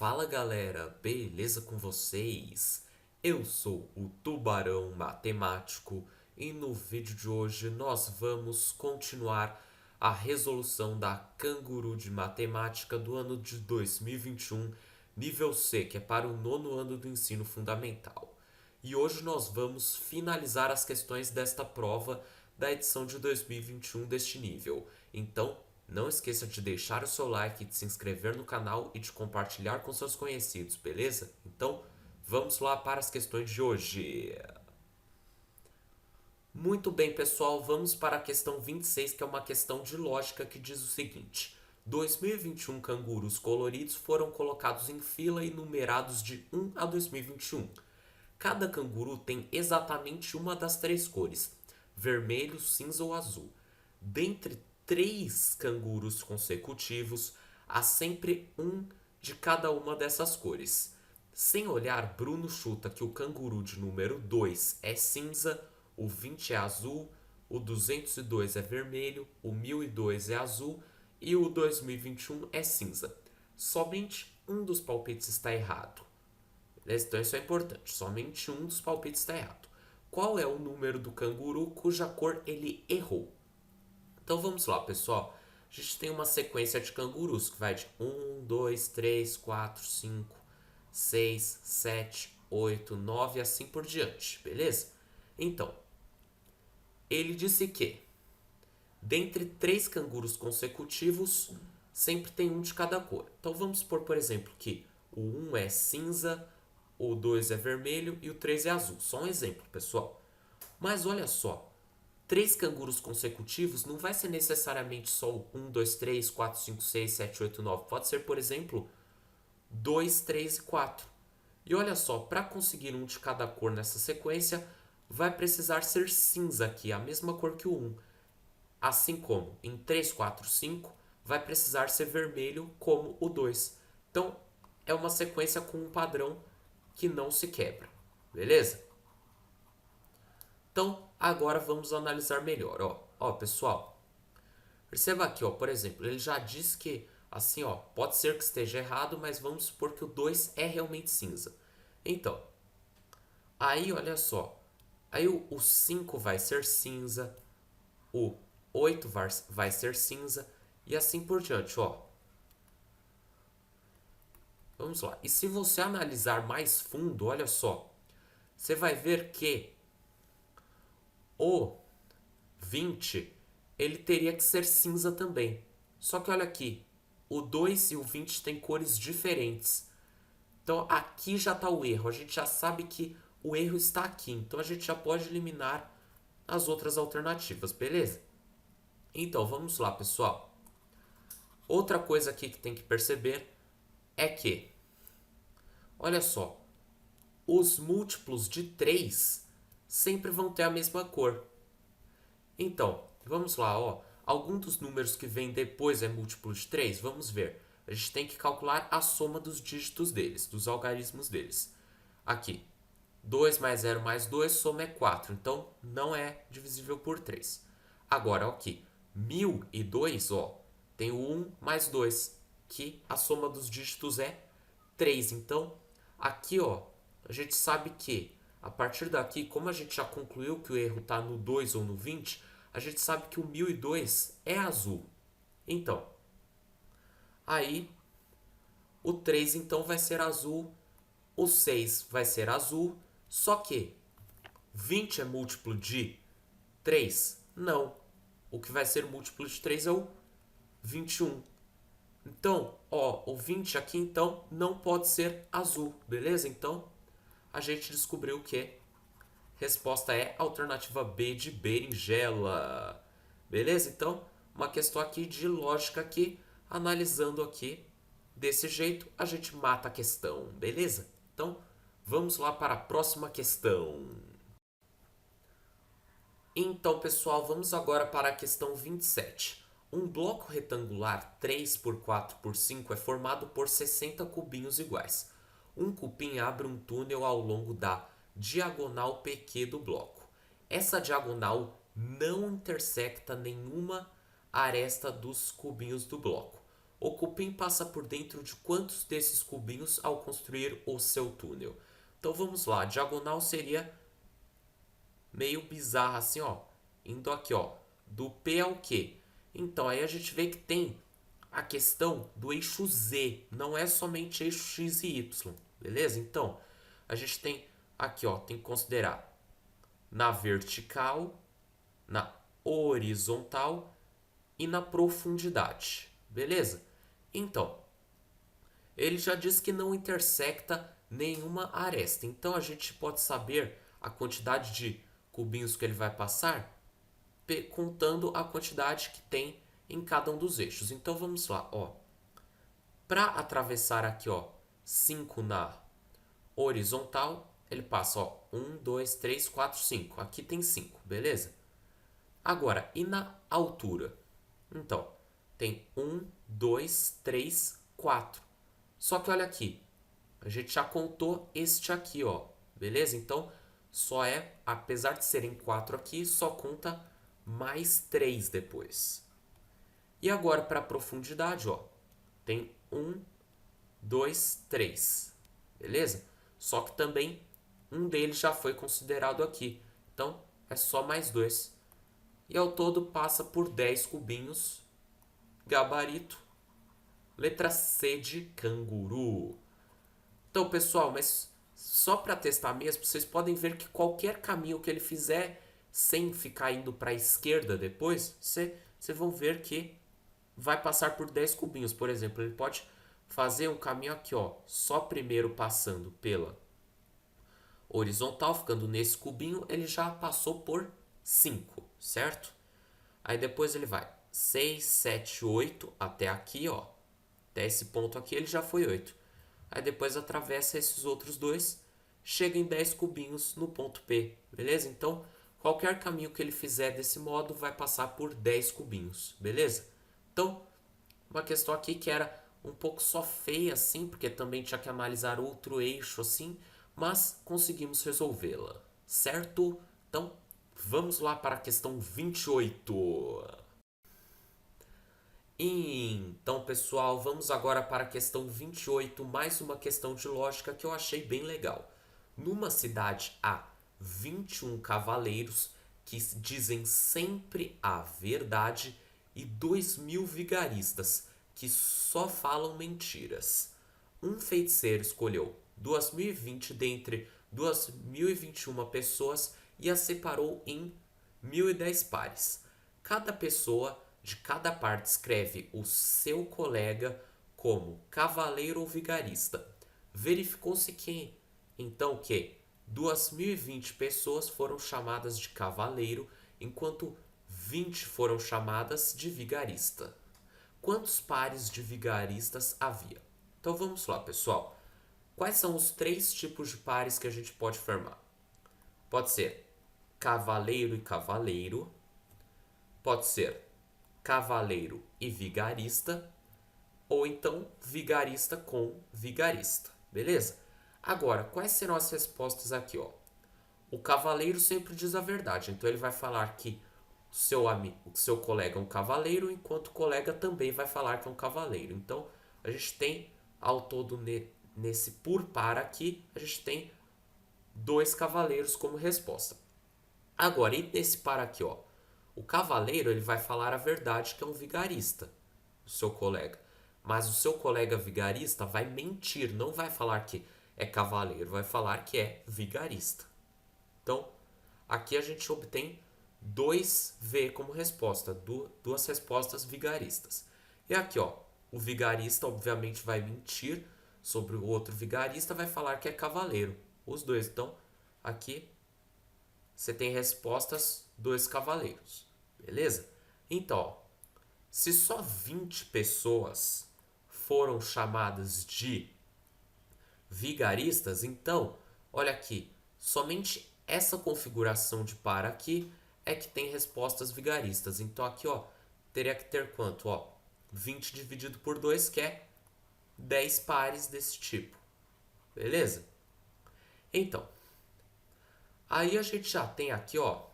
Fala galera, beleza com vocês? Eu sou o Tubarão Matemático e no vídeo de hoje nós vamos continuar a resolução da Canguru de Matemática do ano de 2021, nível C, que é para o nono ano do ensino fundamental. E hoje nós vamos finalizar as questões desta prova da edição de 2021 deste nível. Então, não esqueça de deixar o seu like, de se inscrever no canal e de compartilhar com seus conhecidos, beleza? Então, vamos lá para as questões de hoje. Muito bem, pessoal, vamos para a questão 26, que é uma questão de lógica que diz o seguinte: 2021 cangurus coloridos foram colocados em fila e numerados de 1 a 2021. Cada canguru tem exatamente uma das três cores: vermelho, cinza ou azul. Dentre três cangurus consecutivos, há sempre um de cada uma dessas cores. Sem olhar, Bruno chuta que o canguru de número 2 é cinza, o 20 é azul, o 202 é vermelho, o 1002 é azul e o 2021 é cinza. Somente um dos palpites está errado. Então isso é importante, somente um dos palpites está errado. Qual é o número do canguru cuja cor ele errou? Então vamos lá, pessoal. A gente tem uma sequência de cangurus que vai de 1, 2, 3, 4, 5, 6, 7, 8, 9 e assim por diante, beleza? Então, ele disse que dentre três cangurus consecutivos, sempre tem um de cada cor. Então vamos supor, por exemplo, que o 1 é cinza, o 2 é vermelho e o 3 é azul. Só um exemplo, pessoal. Mas olha só, três cangurus consecutivos não vai ser necessariamente só o 1, 2, 3, 4, 5, 6, 7, 8, 9. Pode ser, por exemplo, 2, 3 e 4. E olha só, para conseguir um de cada cor nessa sequência, vai precisar ser cinza aqui, a mesma cor que o 1. Assim como em 3, 4, 5, vai precisar ser vermelho como o 2. Então, é uma sequência com um padrão que não se quebra, beleza? Então, agora vamos analisar melhor, ó, pessoal. Perceba aqui, ó, por exemplo, ele já diz que, assim, ó, pode ser que esteja errado, mas vamos supor que o 2 é realmente cinza. Então, aí, olha só, aí o 5 vai ser cinza, o 8 vai ser cinza e assim por diante, ó. Vamos lá. E se você analisar mais fundo, olha só, você vai ver que o 20 ele teria que ser cinza também. Só que olha aqui, o 2 e o 20 têm cores diferentes. Então aqui já está o erro. A gente já sabe que o erro está aqui. Então a gente já pode eliminar as outras alternativas, beleza? Então vamos lá, pessoal. Outra coisa aqui que tem que perceber é que, olha só, os múltiplos de 3 sempre vão ter a mesma cor. Então, vamos lá, ó. Algum dos números que vem depois é múltiplo de 3? Vamos ver. A gente tem que calcular a soma dos dígitos deles, dos algarismos deles. Aqui, 2 mais 0 mais 2, soma é 4. Então, não é divisível por 3. Agora, aqui, 1002, ó, tem o 1 mais 2, que a soma dos dígitos é 3. Então, aqui, ó, a gente sabe que, a partir daqui, como a gente já concluiu que o erro está no 2 ou no 20, a gente sabe que o 1002 é azul. Então, aí o 3 então vai ser azul, o 6 vai ser azul, só que 20 é múltiplo de 3? Não. O que vai ser múltiplo de 3 é o 21. Então, ó, o 20 aqui então não pode ser azul, beleza? Então, a gente descobriu que resposta é alternativa B de berinjela. Beleza? Então, uma questão aqui de lógica aqui, analisando aqui desse jeito, a gente mata a questão, beleza? Então, vamos lá para a próxima questão. Então, pessoal, vamos agora para a questão 27. Um bloco retangular 3 por 4 por 5 é formado por 60 cubinhos iguais. Um cupim abre um túnel ao longo da diagonal PQ do bloco. Essa diagonal não intersecta nenhuma aresta dos cubinhos do bloco. o cupim passa por dentro de quantos desses cubinhos ao construir o seu túnel? Então vamos lá, a diagonal seria meio bizarra assim, ó, indo aqui, ó, do P ao Q. Então aí a gente vê que tem a questão do eixo Z, não é somente eixo X e Y, beleza? Então a gente tem aqui, ó, tem que considerar na vertical, na horizontal e na profundidade, beleza? Então, ele já diz que não intersecta nenhuma aresta. Então a gente pode saber a quantidade de cubinhos que ele vai passar contando a quantidade que tem em cada um dos eixos. Então vamos lá, ó. Para atravessar aqui, ó, 5 na horizontal, ele passa, ó, 1, 2, 3, 4, 5. Aqui tem 5, beleza? Agora, e na altura? Então, tem 1, 2, 3, 4. Só que olha aqui, a gente já contou este aqui, ó, beleza? Então, só é, apesar de serem 4 aqui, só conta mais 3 depois. E agora para a profundidade, ó, tem 1, 2, 3, beleza? Só que também um deles já foi considerado aqui, então é só mais 2. E ao todo passa por 10 cubinhos, gabarito, letra C de canguru. Então, pessoal, mas só para testar mesmo, vocês podem ver que qualquer caminho que ele fizer, sem ficar indo para a esquerda depois, vocês vão ver que vai passar por 10 cubinhos. Por exemplo, ele pode fazer um caminho aqui, ó, só primeiro passando pela horizontal, ficando nesse cubinho, ele já passou por 5, certo? Aí depois ele vai 6, 7, 8, até aqui, ó. Até esse ponto aqui ele já foi 8. Aí depois atravessa esses outros dois, chega em 10 cubinhos no ponto P, beleza? Então, qualquer caminho que ele fizer desse modo vai passar por 10 cubinhos, beleza? Então, uma questão aqui que era um pouco só feia assim, porque também tinha que analisar outro eixo assim, mas conseguimos resolvê-la, certo? Então, vamos lá para a questão 28. Então, pessoal, vamos agora para a questão 28, mais uma questão de lógica que eu achei bem legal. Numa cidade há 21 cavaleiros que dizem sempre a verdade e 2.000 vigaristas que só falam mentiras. Um feiticeiro escolheu 2020 dentre 2021 pessoas e as separou em 1010 pares. Cada pessoa de cada parte escreve o seu colega como cavaleiro ou vigarista. Verificou-se que, então, que 2020 pessoas foram chamadas de cavaleiro, enquanto 20 foram chamadas de vigarista. Quantos pares de vigaristas havia? Então vamos lá, pessoal. Quais são os 3 tipos de pares que a gente pode formar? Pode ser cavaleiro e cavaleiro, pode ser cavaleiro e vigarista, ou então vigarista com vigarista, beleza? Agora, quais serão as respostas aqui, ó? O cavaleiro sempre diz a verdade, então ele vai falar que o seu colega é um cavaleiro, enquanto o colega também vai falar que é um cavaleiro. Então, a gente tem ao todo nesse por par aqui, a gente tem 2 cavaleiros como resposta. Agora, e nesse par aqui, ó? O cavaleiro ele vai falar a verdade que é um vigarista, o seu colega. Mas o seu colega vigarista vai mentir, não vai falar que é cavaleiro, vai falar que é vigarista. Então, aqui a gente obtém 2V como resposta, duas respostas vigaristas. E aqui, ó, o vigarista obviamente vai mentir sobre o outro vigarista, vai falar que é cavaleiro. Os dois. Então, aqui você tem respostas 2 cavaleiros. Beleza? Então, ó, se só 20 pessoas foram chamadas de vigaristas, então, olha aqui, somente essa configuração de par aqui é que tem respostas vigaristas. Então aqui, ó, teria que ter quanto? Ó, 20 dividido por 2, que é 10 pares desse tipo. Beleza? Então, aí a gente já tem aqui, ó,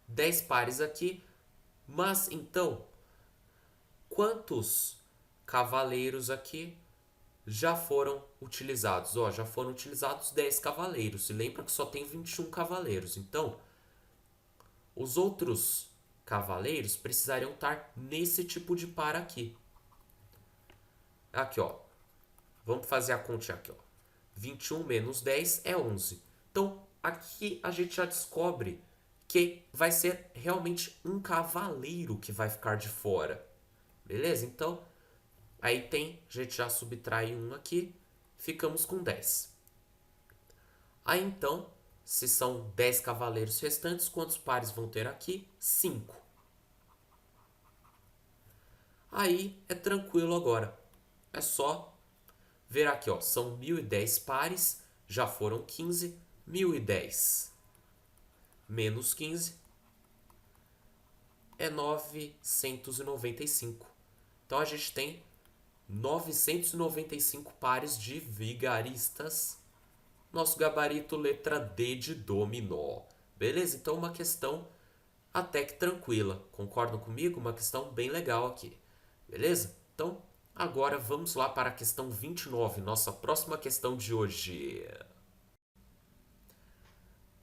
10 pares aqui, mas então quantos cavaleiros aqui já foram utilizados? Ó, já foram utilizados 10 cavaleiros. E lembra que só tem 21 cavaleiros. Então, os outros cavaleiros precisariam estar nesse tipo de par aqui. Aqui, ó. Vamos fazer a continha aqui, ó. 21 menos 10 é 11. Então, aqui a gente já descobre que vai ser realmente um cavaleiro que vai ficar de fora. Beleza? Então, aí tem, a gente já subtrai um aqui, ficamos com 10. Aí então, se são 10 cavaleiros restantes, quantos pares vão ter aqui? 5. Aí é tranquilo agora. É só ver aqui, ó, são 1010 pares, já foram 15, 1010 menos 15 é 995. Então a gente tem 995 pares de vigaristas. Nosso gabarito letra D de dominó. Beleza? Então uma questão até que tranquila. Concordam comigo? Uma questão bem legal aqui. Beleza? Então agora vamos lá para a questão 29, nossa próxima questão de hoje.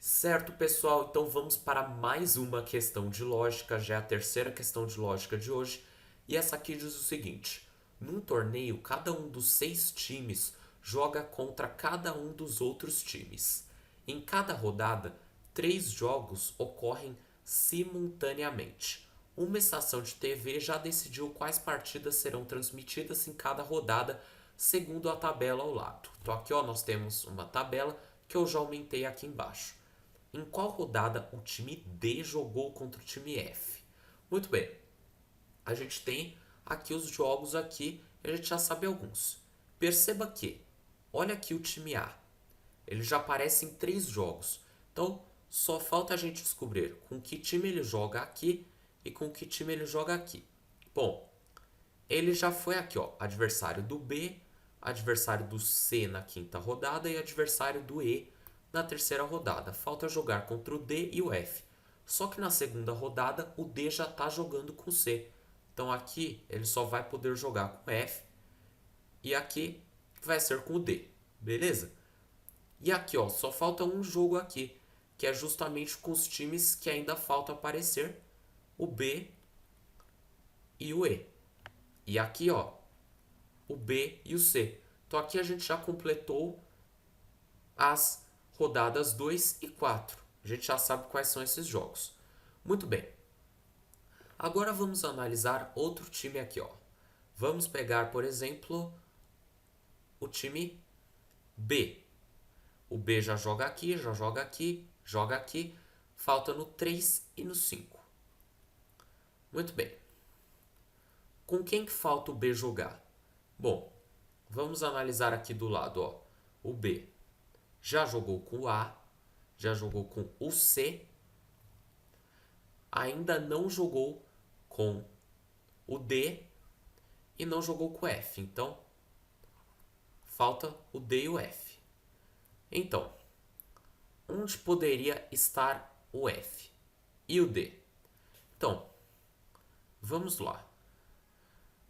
Certo, pessoal? Então vamos para mais uma questão de lógica, já é a terceira questão de lógica de hoje. E essa aqui diz o seguinte: num torneio, cada um dos 6 times joga contra cada um dos outros times. Em cada rodada, 3 jogos ocorrem simultaneamente. Uma estação de TV já decidiu quais partidas serão transmitidas em cada rodada, segundo a tabela ao lado. Então aqui, ó, nós temos uma tabela que eu já aumentei aqui embaixo. Em qual rodada o time D jogou contra o time F? Muito bem. A gente tem aqui os jogos aqui e a gente já sabe alguns. Perceba que, olha aqui o time A. Ele já aparece em 3 jogos. Então, só falta a gente descobrir com que time ele joga aqui e com que time ele joga aqui. Bom, ele já foi aqui, ó, adversário do B, adversário do C na quinta rodada e adversário do E na terceira rodada. Falta jogar contra o D e o F. Só que na segunda rodada o D já está jogando com o C. Então aqui ele só vai poder jogar com o F e aqui vai ser com o D. Beleza? E aqui, ó, só falta um jogo aqui, que é justamente com os times que ainda faltam aparecer, o B e o E. E aqui, ó, o B e o C. Então aqui a gente já completou as rodadas 2 e 4. A gente já sabe quais são esses jogos. Muito bem. Agora vamos analisar outro time aqui, ó. Vamos pegar, por exemplo, o time B. O B já joga aqui, já joga aqui, joga aqui. Falta no 3 e no 5. Muito bem. Com quem que falta o B jogar? Bom, vamos analisar aqui do lado, ó. O B já jogou com o A, já jogou com o C, ainda não jogou com o D e não jogou com o F. Então, falta o D e o F. Então, onde poderia estar o F e o D? Então, vamos lá.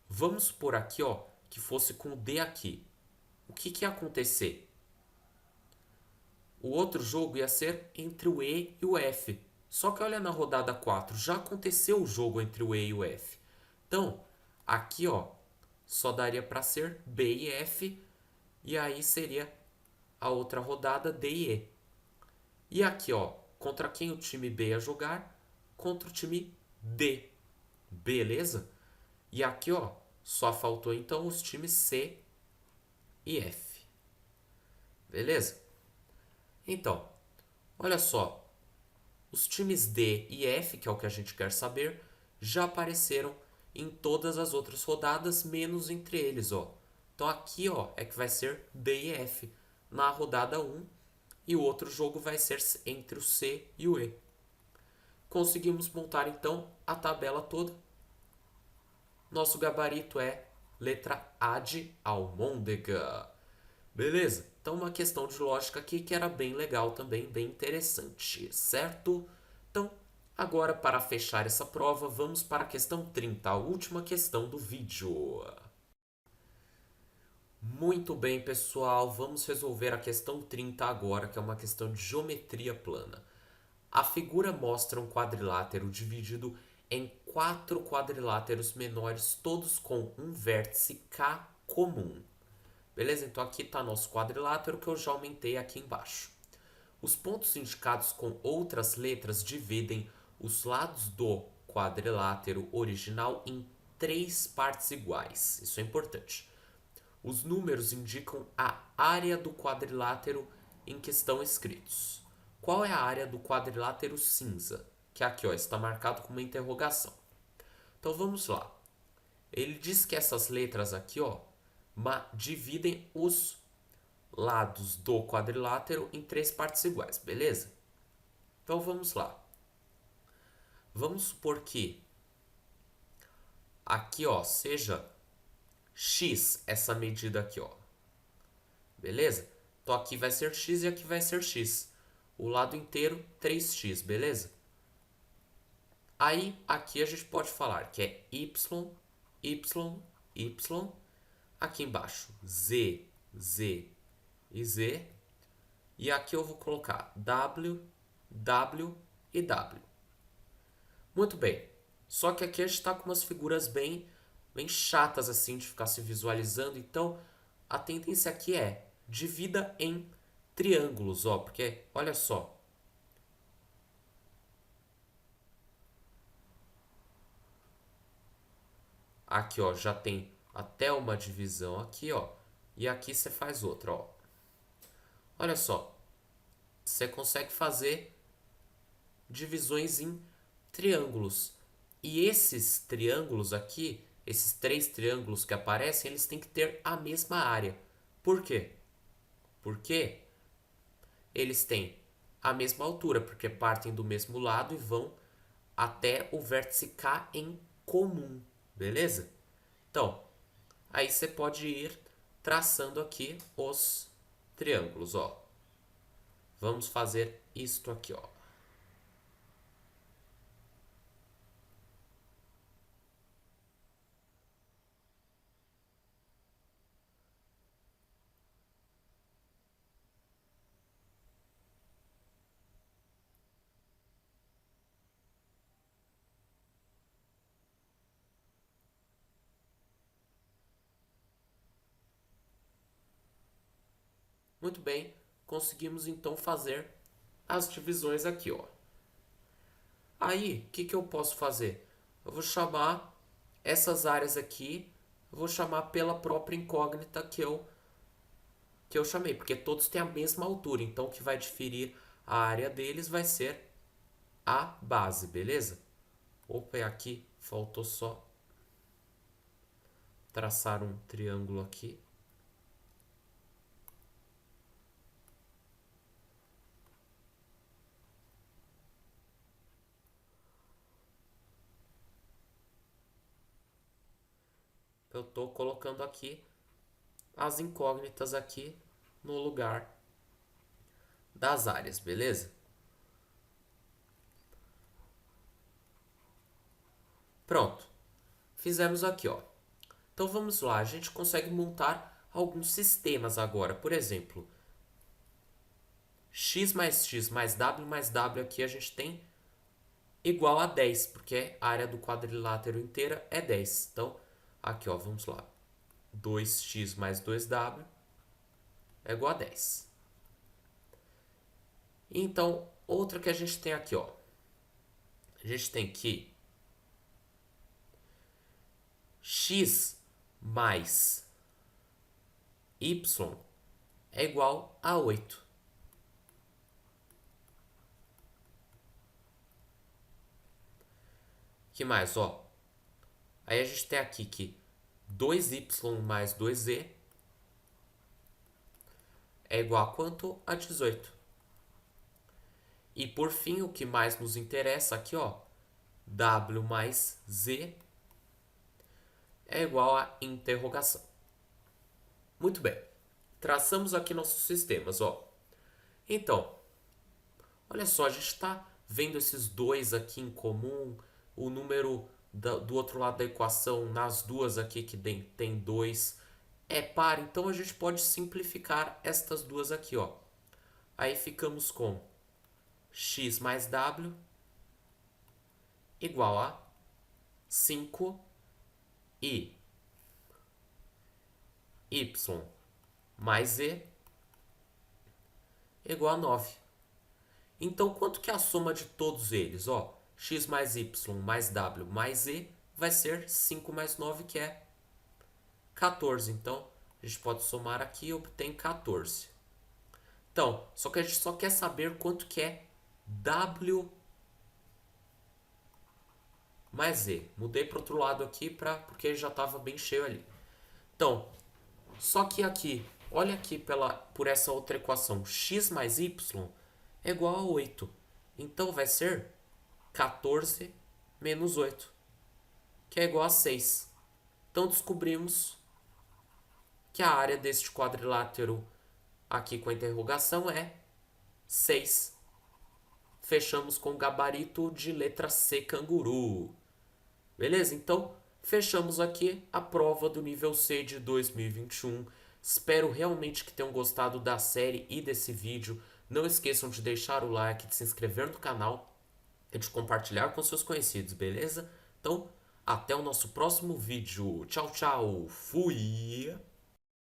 Vamos supor aqui, ó, que fosse com o D aqui. O que ia acontecer? O outro jogo ia ser entre o E e o F. Só que olha na rodada 4, já aconteceu o jogo entre o E e o F. Então, aqui, ó, só daria para ser B e F, e aí seria a outra rodada D e E. E aqui, ó, contra quem o time B ia jogar? Contra o time D. Beleza? E aqui, ó, só faltou então os times C e F. Beleza? Então, olha só. Os times D e F, que é o que a gente quer saber, já apareceram em todas as outras rodadas, menos entre eles, ó. Então aqui, ó, é que vai ser D e F na rodada 1 e o outro jogo vai ser entre o C e o E. Conseguimos montar então a tabela toda. Nosso gabarito é letra A de almôndega. Beleza? Então uma questão de lógica aqui que era bem legal também, bem interessante, certo? Então Agora, para fechar essa prova, vamos para a questão 30, a última questão do vídeo. Muito bem, pessoal, vamos resolver a questão 30 agora, que é uma questão de geometria plana. A figura mostra um quadrilátero dividido em 4 quadriláteros menores, todos com um vértice K comum. Beleza? Então aqui está nosso quadrilátero que eu já aumentei aqui embaixo. Os pontos indicados com outras letras dividem os lados do quadrilátero original em 3 partes iguais. Isso é importante. Os números indicam a área do quadrilátero em que estão escritos. Qual é a área do quadrilátero cinza? Que aqui ó, está marcado com uma interrogação. Então vamos lá. Ele diz que essas letras aqui ó, dividem os lados do quadrilátero em 3 partes iguais, beleza? Então vamos lá. Vamos supor que aqui ó, seja x essa medida aqui ó. Beleza? Então aqui vai ser x e aqui vai ser x. O lado inteiro 3x, beleza? Aí aqui a gente pode falar que é y, y, y. Aqui embaixo z, z e z. E aqui eu vou colocar w, w e w. Muito bem. Só que aqui a gente está com umas figuras bem chatas assim de ficar se visualizando. Então a tendência aqui é divida em triângulos, ó, porque olha só. Aqui, ó, já tem até uma divisão aqui, ó, e aqui você faz outra, ó. Olha só. Você consegue fazer divisões em triângulos. E esses triângulos aqui, esses 3 triângulos que aparecem, eles têm que ter a mesma área. Por quê? Porque eles têm a mesma altura, porque partem do mesmo lado e vão até o vértice K em comum, beleza? Então, aí você pode ir traçando aqui os triângulos, ó. Vamos fazer isto aqui, ó. Muito bem, conseguimos então fazer as divisões aqui, ó. Aí, o que que eu posso fazer? Eu vou chamar essas áreas aqui, eu vou chamar pela própria incógnita que eu chamei, porque todos têm a mesma altura, então o que vai diferir a área deles vai ser a base, beleza? Opa, aqui faltou só traçar um triângulo aqui. Eu estou colocando aqui as incógnitas aqui no lugar das áreas, beleza? Pronto. Fizemos aqui, ó. Então vamos lá, a gente consegue montar alguns sistemas agora. Por exemplo, x mais w aqui a gente tem igual a 10, porque a área do quadrilátero inteira é 10. Então, aqui ó, vamos lá. 2x mais 2w é igual a 10. Então, outra que a gente tem aqui, ó. A gente tem que x mais y é igual a 8. Que mais, ó? Aí a gente tem aqui que 2y mais 2z é igual a quanto? A 18. E por fim, o que mais nos interessa aqui, ó, w mais z é igual a interrogação. Muito bem. Traçamos aqui nossos sistemas, ó. Então, olha só, a gente está vendo esses dois aqui em comum, o número do outro lado da equação, nas duas aqui que tem 2 é par, então a gente pode simplificar estas duas aqui, ó. Aí ficamos com x mais w igual a 5 e y mais z igual a 9. Então, quanto que é a soma de todos eles? Ó, x mais y mais w mais z vai ser 5 mais 9, que é 14. Então, a gente pode somar aqui e obter 14. Então, só que a gente só quer saber quanto que é w mais z. Mudei para o outro lado aqui porque já estava bem cheio ali. Então, só que aqui, olha aqui por essa outra equação. X mais y é igual a 8. Então, vai ser 14 menos 8, que é igual a 6. Então, descobrimos que a área deste quadrilátero aqui com a interrogação é 6. Fechamos com o gabarito de letra C, canguru. Beleza? Então, fechamos aqui a prova do nível C de 2021. Espero realmente que tenham gostado da série e desse vídeo. Não esqueçam de deixar o like, de se inscrever no canal e de compartilhar com seus conhecidos, beleza? Então, até o nosso próximo vídeo. Tchau, tchau. Fui!